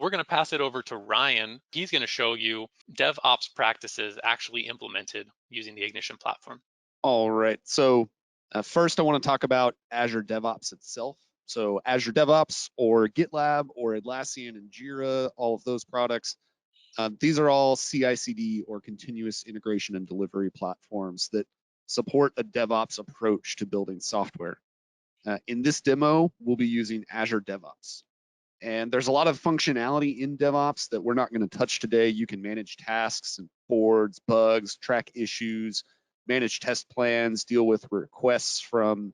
we're going to pass it over to Ryan. He's going to show you DevOps practices actually implemented using the Ignition platform. All right. So first, I want to talk about Azure DevOps itself. So Azure DevOps or GitLab or Atlassian and Jira, all of those products, these are all CI/CD or continuous integration and delivery platforms that support a DevOps approach to building software. In this demo, we'll be using Azure DevOps. And there's a lot of functionality in DevOps that we're not going to touch today. You can manage tasks and boards, bugs, track issues, manage test plans, deal with requests from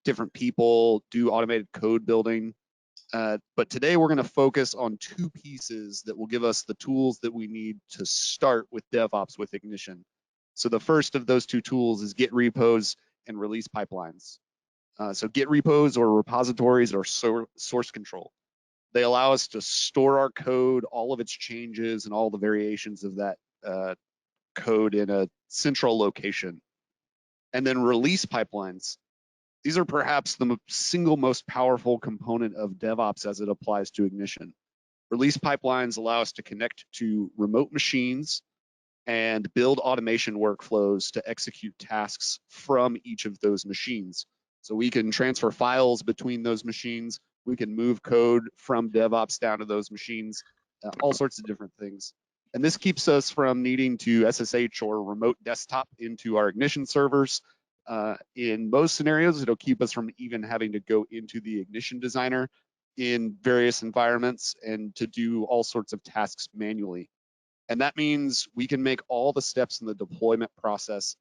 different people, do automated code building. But today we're going to focus on two pieces that will give us the tools that we need to start with DevOps with Ignition. So the first of those two tools is Git repos and release pipelines. So Git repos or repositories are source control. They allow us to store our code, all of its changes and all the variations of that code in a central location. And then release pipelines. These are perhaps the single most powerful component of DevOps as it applies to Ignition. Release pipelines allow us to connect to remote machines and build automation workflows to execute tasks from each of those machines. So we can transfer files between those machines. We can move code from DevOps down to those machines, all sorts of different things. And this keeps us from needing to SSH or remote desktop into our Ignition servers. In most scenarios, it'll keep us from even having to go into the Ignition designer in various environments and to do all sorts of tasks manually. And that means we can make all the steps in the deployment process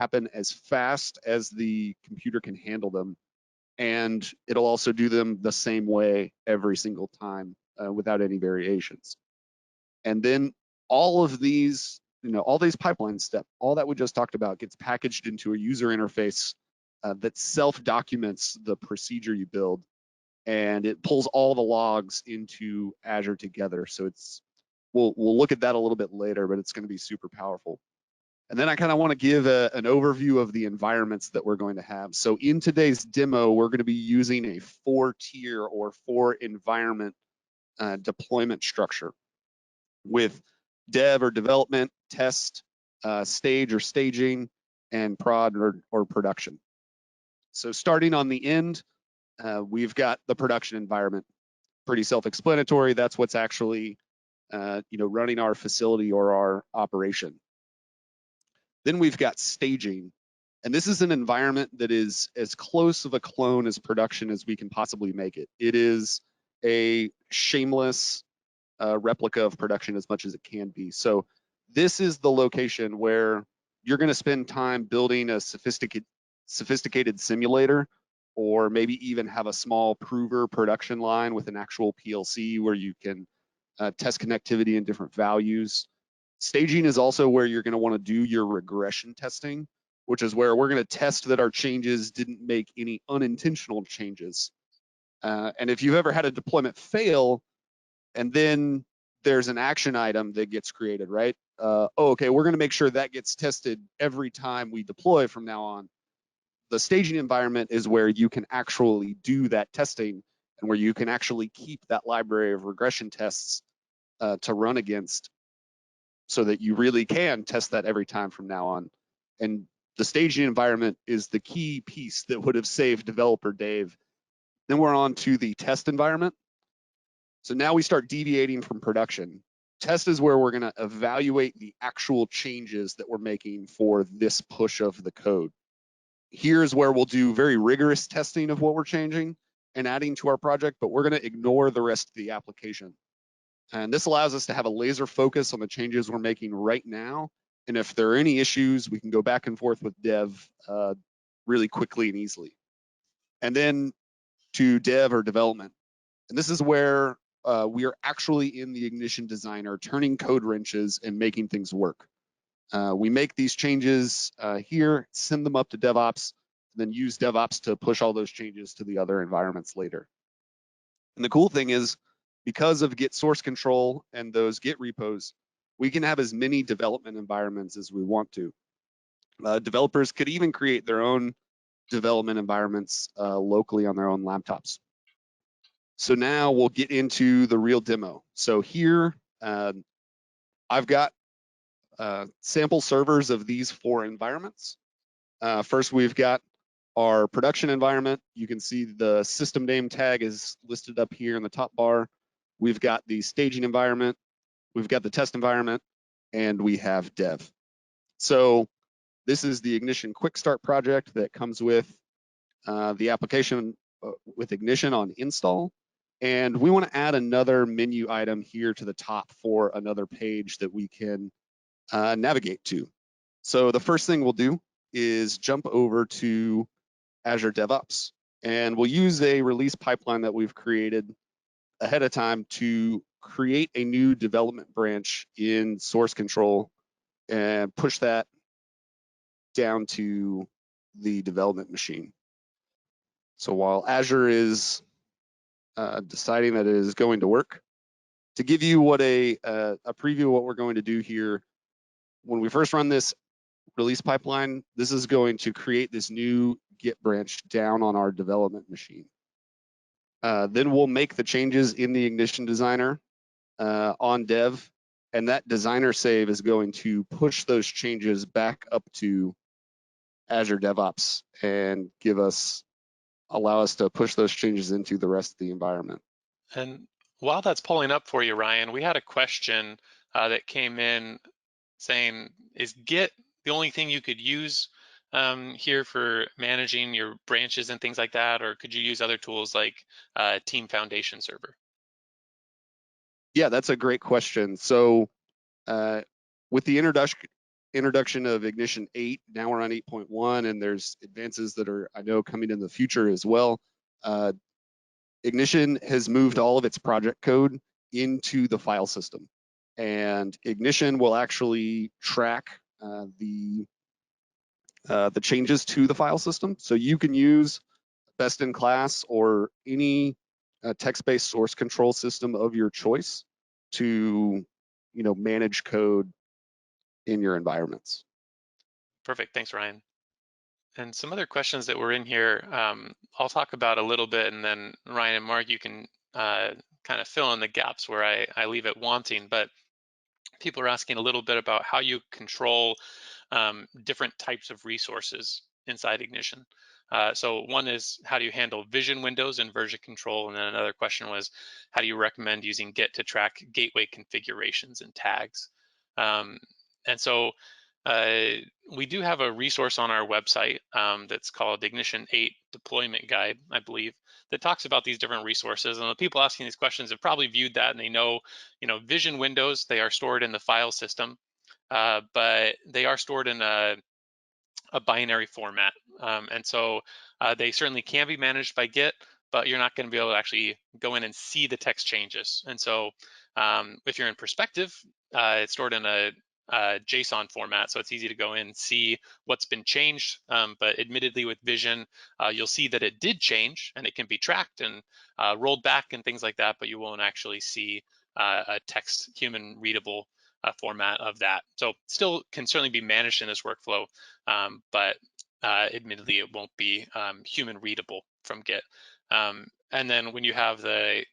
happen as fast as the computer can handle them. And it'll also do them the same way every single time without any variations. And then all of these, all these pipeline steps, all that we just talked about gets packaged into a user interface that self-documents the procedure you build. And it pulls all the logs into Azure together. So we'll look at that a little bit later, but it's going to be super powerful. And then I kind of want to give an overview of the environments that we're going to have. So in today's demo, we're going to be using a 4-tier or 4-environment deployment structure with dev or development, test, stage or staging, and prod or production. So starting on the end, we've got the production environment. Pretty self-explanatory. That's what's actually running our facility or our operation. Then we've got staging, and this is an environment that is as close of a clone as production as we can possibly make it. It is a shameless replica of production as much as it can be. So this is the location where you're going to spend time building a sophisticated simulator, or maybe even have a small prover production line with an actual PLC where you can test connectivity and different values. Staging is also where you're going to want to do your regression testing, which is where we're going to test that our changes didn't make any unintentional changes. And if you've ever had a deployment fail, and then there's an action item that gets created, right? Okay, we're going to make sure that gets tested every time we deploy from now on. The staging environment is where you can actually do that testing and where you can actually keep that library of regression tests to run against, so that you really can test that every time from now on. And the staging environment is the key piece that would have saved developer Dave. Then we're on to the test environment. So now we start deviating from production. Test is where we're going to evaluate the actual changes that we're making for this push of the code. Here's where we'll do very rigorous testing of what we're changing and adding to our project, but we're going to ignore the rest of the application. And this allows us to have a laser focus on the changes we're making right now. And if there are any issues, we can go back and forth with dev really quickly and easily. And then to dev or development. And this is where we are actually in the Ignition designer, turning code wrenches and making things work. We make these changes here, send them up to DevOps, and then use DevOps to push all those changes to the other environments later. And the cool thing is, because of Git source control and those Git repos, we can have as many development environments as we want to. Developers could even create their own development environments locally on their own laptops. So now we'll get into the real demo. So here, I've got sample servers of these 4 environments. First, we've got our production environment. You can see the system name tag is listed up here in the top bar. We've got the staging environment, we've got the test environment, and we have dev. So this is the Ignition Quick Start project that comes with the application with Ignition on install. And we want to add another menu item here to the top for another page that we can navigate to. So the first thing we'll do is jump over to Azure DevOps, and we'll use a release pipeline that we've created ahead of time to create a new development branch in source control and push that down to the development machine. So while Azure is deciding that it is going to work, to give you what a preview of what we're going to do here, when we first run this release pipeline, this is going to create this new Git branch down on our development machine. Then we'll make the changes in the Ignition Designer on dev, and that designer save is going to push those changes back up to Azure DevOps and allow us to push those changes into the rest of the environment. And while that's pulling up for you, Ryan, we had a question that came in saying, is Git the only thing you could use here for managing your branches and things like that, or could you use other tools like Team Foundation Server? Yeah, that's a great question. So with the introduction of Ignition 8, now we're on 8.1, and there's advances that are, I know, coming in the future as well. Ignition has moved all of its project code into the file system, and Ignition will actually track the changes to the file system. So you can use best in class or any text-based source control system of your choice to, manage code in your environments. Perfect, thanks, Ryan. And some other questions that were in here, I'll talk about a little bit, and then Ryan and Mark, you can kind of fill in the gaps where I leave it wanting. But people are asking a little bit about how you control different types of resources inside Ignition. So one is, how do you handle vision windows and version control? And then another question was, how do you recommend using Git to track gateway configurations and tags? And so we do have a resource on our website that's called Ignition 8 Deployment Guide, I believe, that talks about these different resources. And the people asking these questions have probably viewed that, and they know, vision windows, they are stored in the file system, but they are stored in a binary format. And so they certainly can be managed by Git, but you're not going to be able to actually go in and see the text changes. And so if you're in Perspective, it's stored in a JSON format, so it's easy to go in and see what's been changed. But admittedly, with Vision, you'll see that it did change, and it can be tracked and rolled back and things like that, but you won't actually see a text, human readable format of that. So still can certainly be managed in this workflow, but admittedly, it won't be human readable from Git. And then when you have the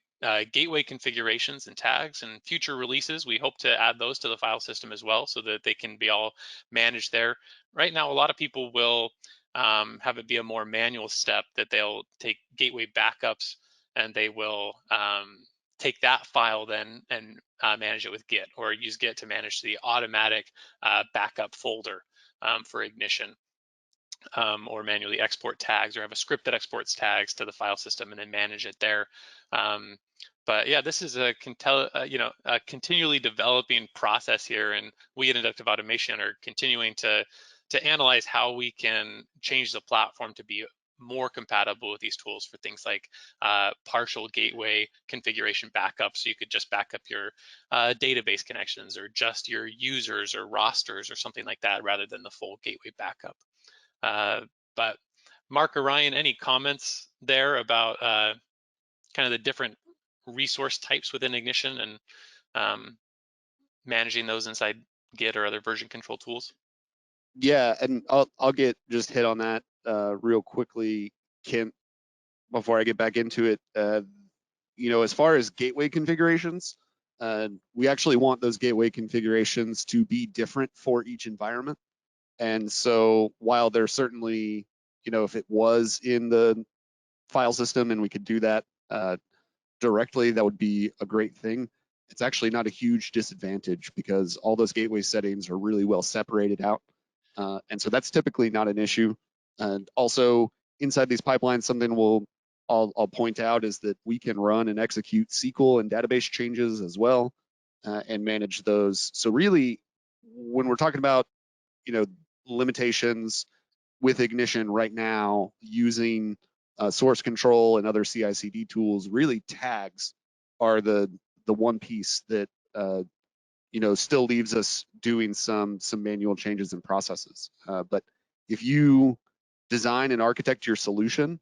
gateway configurations and tags and future releases, we hope to add those to the file system as well, so that they can be all managed there. Right now, a lot of people will have it be a more manual step, that they'll take gateway backups and they will take that file then and manage it with Git, or use Git to manage the automatic backup folder for Ignition. Or manually export tags, or have a script that exports tags to the file system and then manage it there. But yeah, this is a continually developing process here, and we at Inductive Automation are continuing to analyze how we can change the platform to be more compatible with these tools for things like partial gateway configuration backup, so you could just back up your database connections, or just your users or rosters or something like that, rather than the full gateway backup. But Mark or Ryan, any comments there about kind of the different resource types within Ignition and managing those inside Git or other version control tools? Yeah, and I'll get just hit on that real quickly, Kim, before I get back into it. as far as gateway configurations, we actually want those gateway configurations to be different for each environment. And so while there's certainly, if it was in the file system and we could do that directly, that would be a great thing. It's actually not a huge disadvantage because all those gateway settings are really well separated out. And so that's typically not an issue. And also inside these pipelines, something I'll point out is that we can run and execute SQL and database changes as well and manage those. So really, when we're talking about, limitations with Ignition right now using source control and other CI/CD tools, really tags are the one piece that still leaves us doing some manual changes and processes. But if you design and architect your solution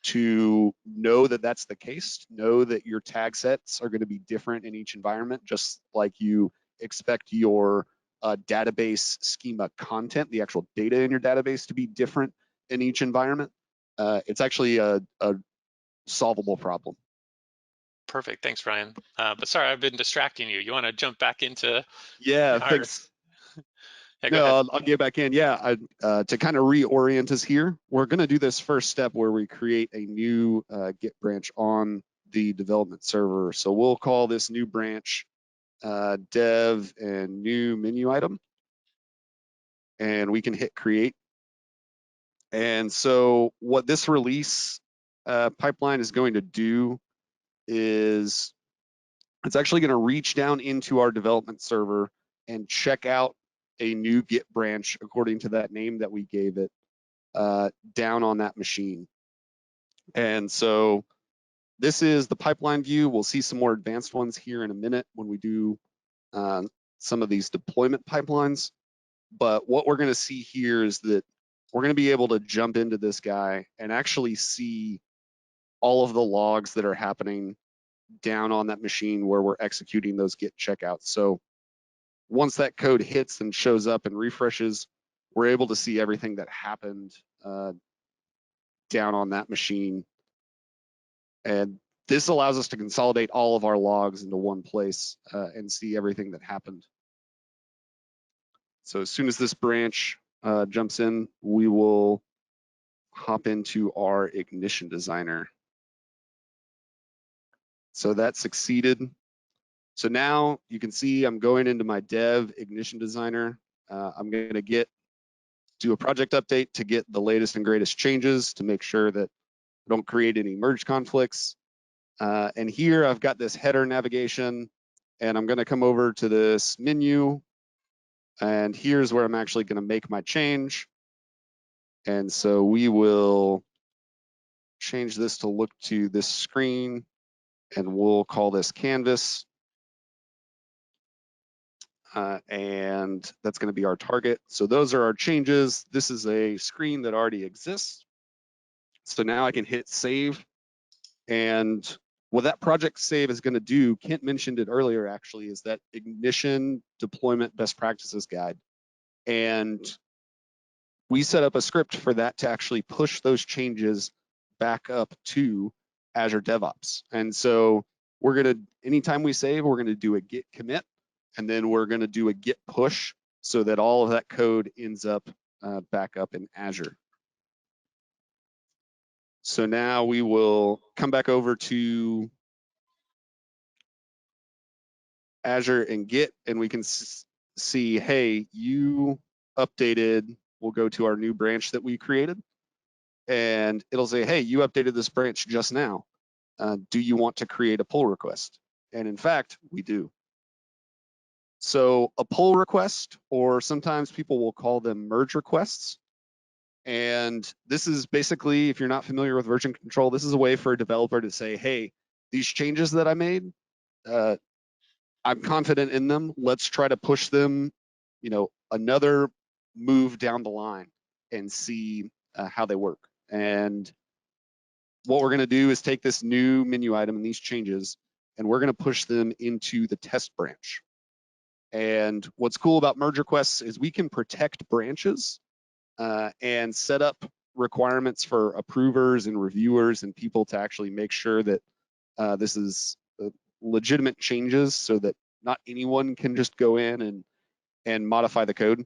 to know that that's the case, know that your tag sets are going to be different in each environment, just like you expect your database schema content, the actual data in your database, to be different in each environment, it's actually a solvable problem. Perfect. Thanks, Ryan. But sorry, I've been distracting you. You want to jump back into Yeah, our? thanks. Yeah, go No, ahead. I'll get back in. Yeah, to kind of reorient us here, we're going to do this first step where we create a new Git branch on the development server. So we'll call this new branch dev and new menu item, and we can hit create. And so what this release pipeline is going to do is it's actually going to reach down into our development server and check out a new Git branch according to that name that we gave it down on that machine. And so this is the pipeline view. We'll see some more advanced ones here in a minute when we do some of these deployment pipelines. But what we're going to see here is that we're going to be able to jump into this guy and actually see all of the logs that are happening down on that machine where we're executing those Git checkouts. So once that code hits and shows up and refreshes, we're able to see everything that happened down on that machine. And this allows us to consolidate all of our logs into one place and see everything that happened. So as soon as this branch jumps in, we will hop into our Ignition Designer. So that succeeded. So now you can see I'm going into my dev Ignition Designer. I'm going to do a project update to get the latest and greatest changes to make sure that I don't create any merge conflicts. And here I've got this header navigation, and I'm going to come over to this menu, and here's where I'm actually going to make my change. And so we will change this to look to this screen, and we'll call this canvas. And that's going to be our target. So those are our changes. This is a screen that already exists. So now I can hit save. And what that project save is going to do, Kent mentioned it earlier actually, is that Ignition deployment best practices guide. And we set up a script for that to actually push those changes back up to Azure DevOps. And so anytime we save, we're going to do a git commit, and then we're going to do a git push so that all of that code ends up back up in Azure. So now we will come back over to Azure and Git, and we can see, hey, you updated. We'll go to our new branch that we created, and it'll say, hey, you updated this branch just now. Do you want to create a pull request? And in fact, we do. So a pull request, or sometimes people will call them merge requests. And this is basically, if you're not familiar with version control, this is a way for a developer to say, hey, these changes that I made, I'm confident in them. Let's try to push them, another move down the line and see how they work. And what we're going to do is take this new menu item and these changes, and we're going to push them into the test branch. And what's cool about merge requests is we can protect branches and set up requirements for approvers and reviewers and people to actually make sure that This is legitimate changes so that not anyone can just go in and modify the code.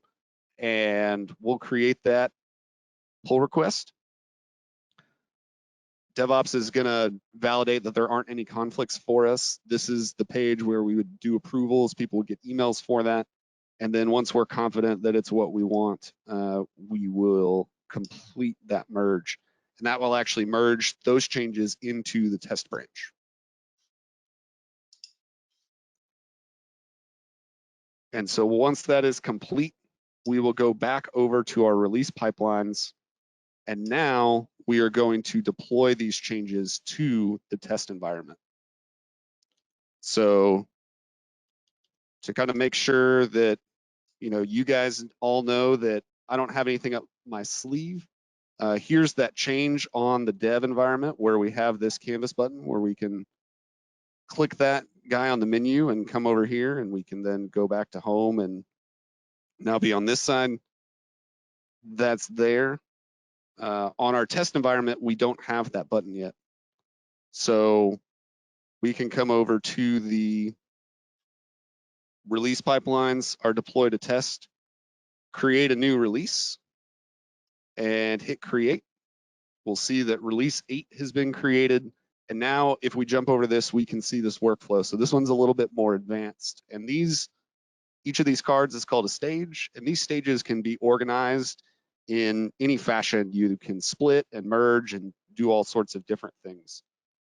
And we'll create that pull request. DevOps is going to validate that there aren't any conflicts for us. This is the page where we would do approvals. People would get emails for that. And then once we're confident that it's what we want, we will complete that merge. And that will actually merge those changes into the test branch. And so once that is complete, we will go back over to our release pipelines. And now we are going to deploy these changes to the test environment. So to kind of make sure that you guys all know that I don't have anything up my sleeve, here's that change on the dev environment where we have this canvas button where we can click that guy on the menu and come over here, and we can then go back to home and now be on this side. That's there. On our test environment, we don't have that button yet. So we can come over to the release pipelines, our deploy to test, create a new release, and hit create. We'll see that release 8 has been created. And now if we jump over this, we can see this workflow. So this one's a little bit more advanced. And each of these cards is called a stage. And these stages can be organized in any fashion. You can split and merge and do all sorts of different things.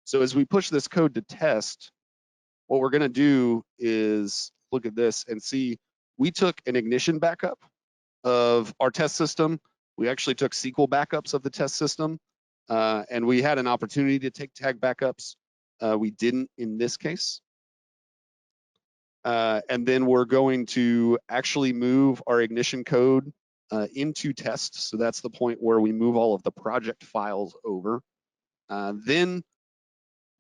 So as we push this code to test, what we're gonna do is look at this and see, we took an ignition backup of our test system. We actually took SQL backups of the test system, and we had an opportunity to take tag backups. We didn't in this case. And then we're going to actually move our ignition code into test. So that's the point where we move all of the project files over. Then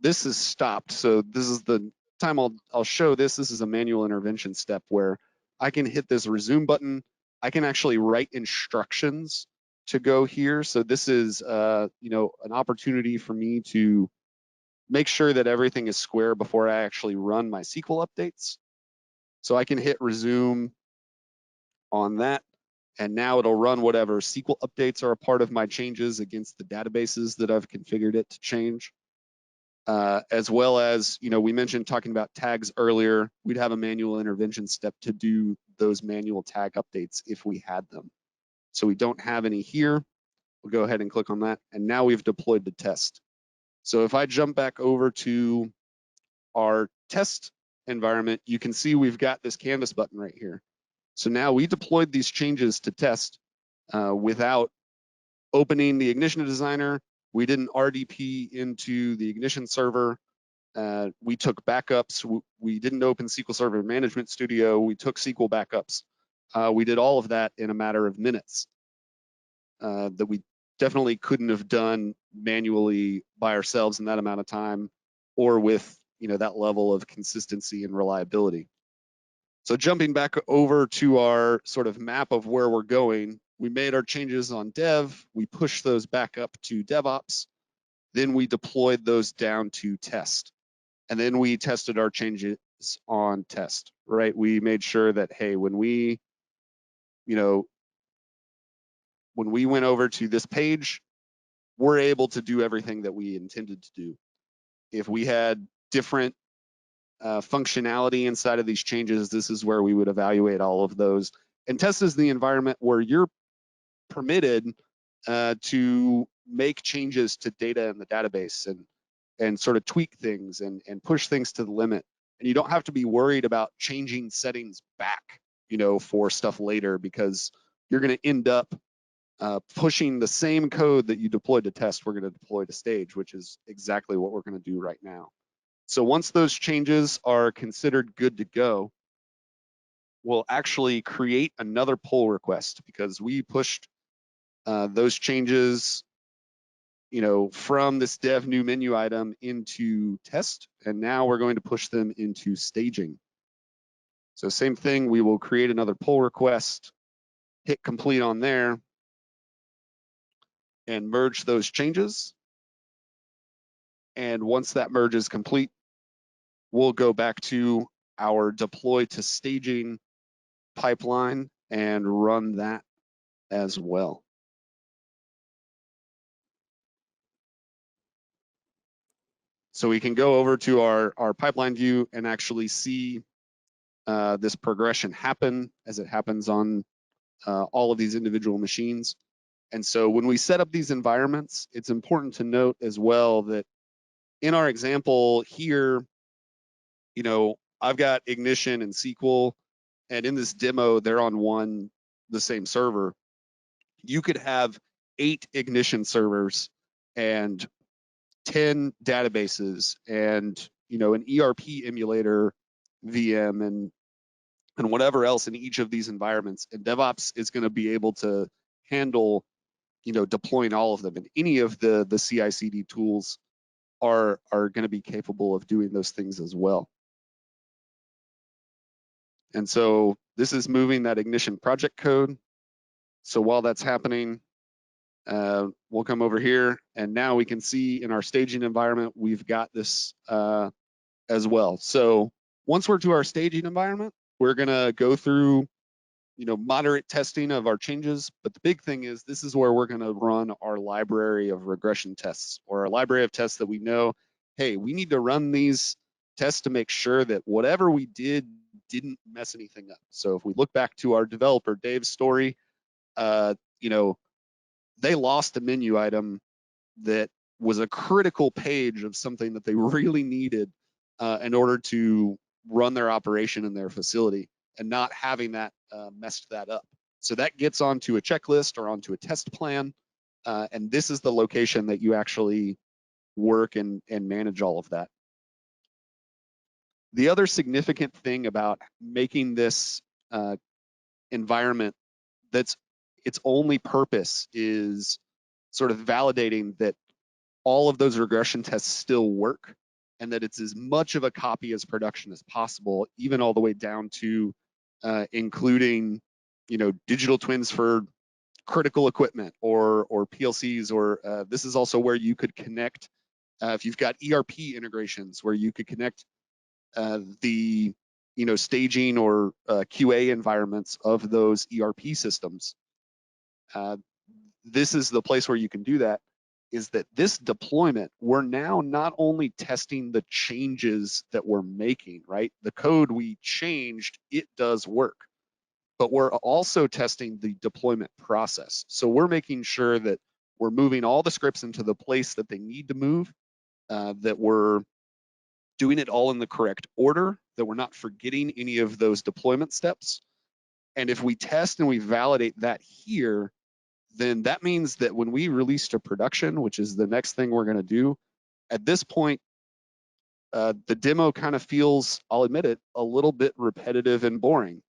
this is stopped. So this is the time I'll show this. This is a manual intervention step where I can hit this resume button. I can actually write instructions to go here. So this is an opportunity for me to make sure that everything is square before I actually run my SQL updates. So I can hit resume on that, and now it'll run whatever SQL updates are a part of my changes against the databases that I've configured it to change. As well as, we mentioned talking about tags earlier, we'd have a manual intervention step to do those manual tag updates if we had them. So we don't have any here. We'll go ahead and click on that. And now we've deployed the test. So if I jump back over to our test environment, you can see we've got this canvas button right here. So now we deployed these changes to test without opening the Ignition Designer. We didn't RDP into the Ignition server. We took backups. We didn't open SQL Server Management Studio. We took SQL backups. We did all of that in a matter of minutes that we definitely couldn't have done manually by ourselves in that amount of time or with that level of consistency and reliability. So jumping back over to our sort of map of where we're going, we made our changes on dev, we pushed those back up to DevOps, then we deployed those down to test. And then we tested our changes on test, right? We made sure that, hey, when we went over to this page, we're able to do everything that we intended to do. If we had different functionality inside of these changes, this is where we would evaluate all of those. And test is the environment where you're permitted to make changes to data in the database and sort of tweak things and push things to the limit. And you don't have to be worried about changing settings back, for stuff later, because you're going to end up pushing the same code that you deployed to test, we're going to deploy to stage, which is exactly what we're going to do right now. So once those changes are considered good to go, we'll actually create another pull request because we pushed those changes, from this dev new menu item into test, and now we're going to push them into staging. So same thing, we will create another pull request, hit complete on there, and merge those changes. And once that merge is complete, we'll go back to our deploy to staging pipeline and run that as well. So we can go over to our pipeline view and actually see this progression happen as it happens on all of these individual machines. And so when we set up these environments, it's important to note as well that in our example here, I've got Ignition and SQL, and in this demo, they're on the same server. You could have 8 Ignition servers and 10 databases and an ERP emulator VM and whatever else in each of these environments. And DevOps is going to be able to handle deploying all of them. And any of the CI/CD tools are going to be capable of doing those things as well. And so this is moving that Ignition project code. So while that's happening, we'll come over here, and now we can see in our staging environment, we've got this as well. So once we're to our staging environment, we're gonna go through moderate testing of our changes, but the big thing is this is where we're gonna run our library of regression tests, or a library of tests that we know, hey, we need to run these tests to make sure that whatever we didn't mess anything up. So if we look back to our developer, Dave's story, they lost a menu item that was a critical page of something that they really needed in order to run their operation in their facility, and not having that messed that up. So that gets onto a checklist or onto a test plan, and this is the location that you actually work and manage all of that. The other significant thing about making this environment that's its only purpose is sort of validating that all of those regression tests still work, and that it's as much of a copy as production as possible, even all the way down to including digital twins for critical equipment or PLCs, or this is also where you could connect if you've got ERP integrations, where you could connect the staging or QA environments of those ERP systems. This is the place where you can do that. Is that this deployment, we're now not only testing the changes that we're making, right? The code we changed, it does work, but we're also testing the deployment process. So we're making sure that we're moving all the scripts into the place that they need to move, that we're doing it all in the correct order, that we're not forgetting any of those deployment steps. And if we test and we validate that here, then that means that when we release to production, which is the next thing we're going to do, at this point, the demo kind of feels, I'll admit it, a little bit repetitive and boring.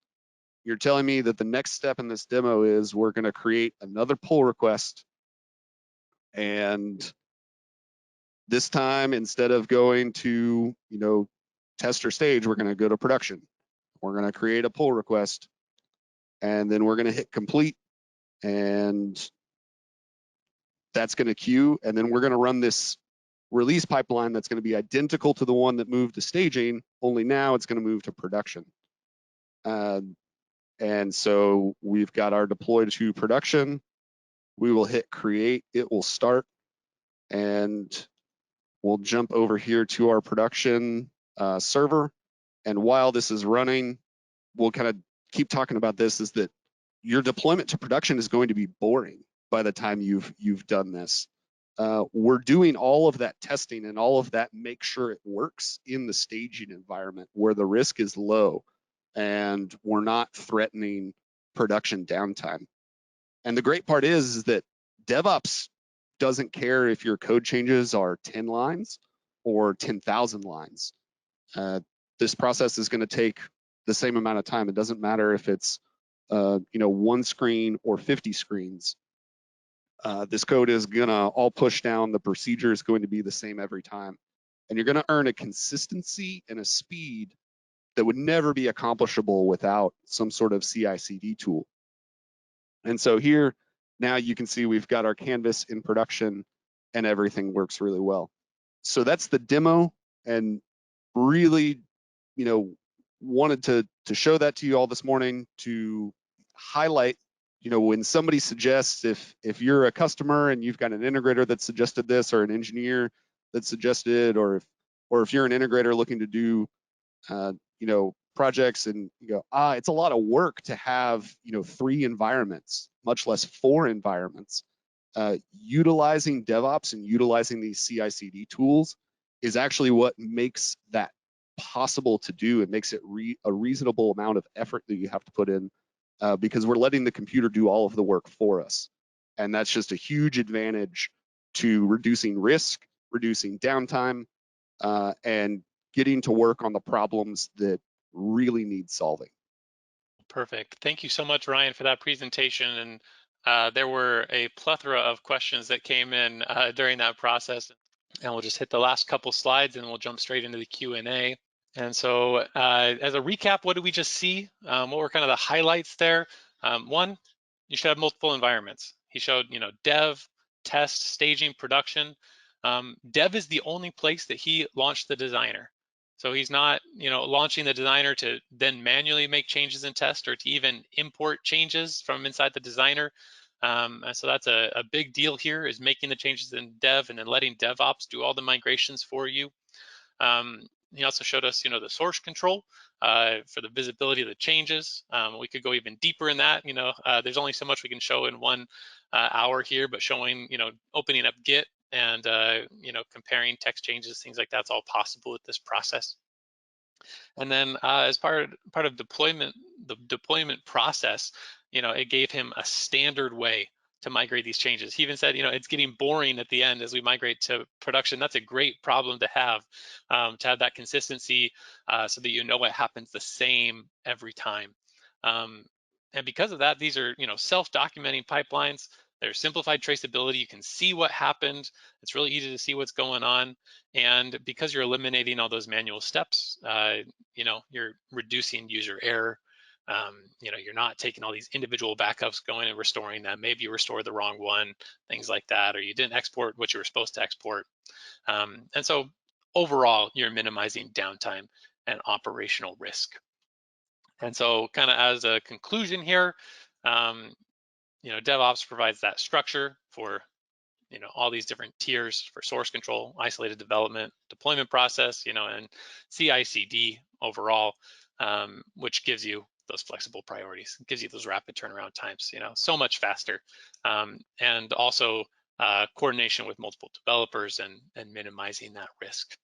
You're telling me that the next step in this demo is we're going to create another pull request, and this time, instead of going to tester stage, we're going to go to production. We're going to create a pull request, and then we're going to hit complete, and that's going to queue, and then we're going to run this release pipeline that's going to be identical to the one that moved to staging, only now it's going to move to production. And so we've got our deploy to production. We will hit create, it will start, and we'll jump over here to our production server. And while this is running, we'll kind of keep talking about this, is that your deployment to production is going to be boring by the time you've done this. We're doing all of that testing and all of that make sure it works in the staging environment where the risk is low and we're not threatening production downtime. And the great part is that DevOps doesn't care if your code changes are 10 lines or 10,000 lines. This process is going to take the same amount of time. It doesn't matter if it's one screen or 50 screens. This code is gonna all push down. The procedure is going to be the same every time. And you're gonna earn a consistency and a speed that would never be accomplishable without some sort of CI/CD tool. And so here, now you can see we've got our canvas in production and everything works really well. So that's the demo, and really, wanted to show that to you all this morning to highlight, when somebody suggests, if you're a customer and you've got an integrator that suggested this, or an engineer that suggested, or if you're an integrator looking to do projects, and you go, it's a lot of work to have 3 environments, much less 4 environments. Utilizing DevOps and utilizing these CI/CD tools is actually what makes that possible to do. It makes it a reasonable amount of effort that you have to put in, because we're letting the computer do all of the work for us. And that's just a huge advantage to reducing risk, reducing downtime, and getting to work on the problems that really need solving. Perfect. Thank you so much, Ryan, for that presentation. And there were a plethora of questions that came in during that process. And we'll just hit the last couple slides and we'll jump straight into the Q&A. And so as a recap, what did we just see? What were kind of the highlights there? One, you should have multiple environments. He showed, dev, test, staging, production. Dev is the only place that he launched the designer. So he's not, launching the designer to then manually make changes in test, or to even import changes from inside the designer. And so that's a big deal here, is making the changes in dev and then letting DevOps do all the migrations for you. He also showed us, the source control for the visibility of the changes. We could go even deeper in that. There's only so much we can show in 1 hour here, but showing, opening up Git and, comparing text changes, things like that's all possible with this process. And then as part of deployment, the deployment process, it gave him a standard way to migrate these changes. He even said, it's getting boring at the end as we migrate to production. That's a great problem to have that consistency, so that it happens the same every time. And because of that, these are self-documenting pipelines. There's simplified traceability. You can see what happened. It's really easy to see what's going on. And because you're eliminating all those manual steps, you're reducing user error. You're not taking all these individual backups, going and restoring them. Maybe you restored the wrong one, things like that, or you didn't export what you were supposed to export. And so overall, you're minimizing downtime and operational risk. And so kind of as a conclusion here, DevOps provides that structure for all these different tiers for source control, isolated development, deployment process, and CI/CD overall, which gives you those flexible priorities, gives you those rapid turnaround times, so much faster, and also coordination with multiple developers and minimizing that risk.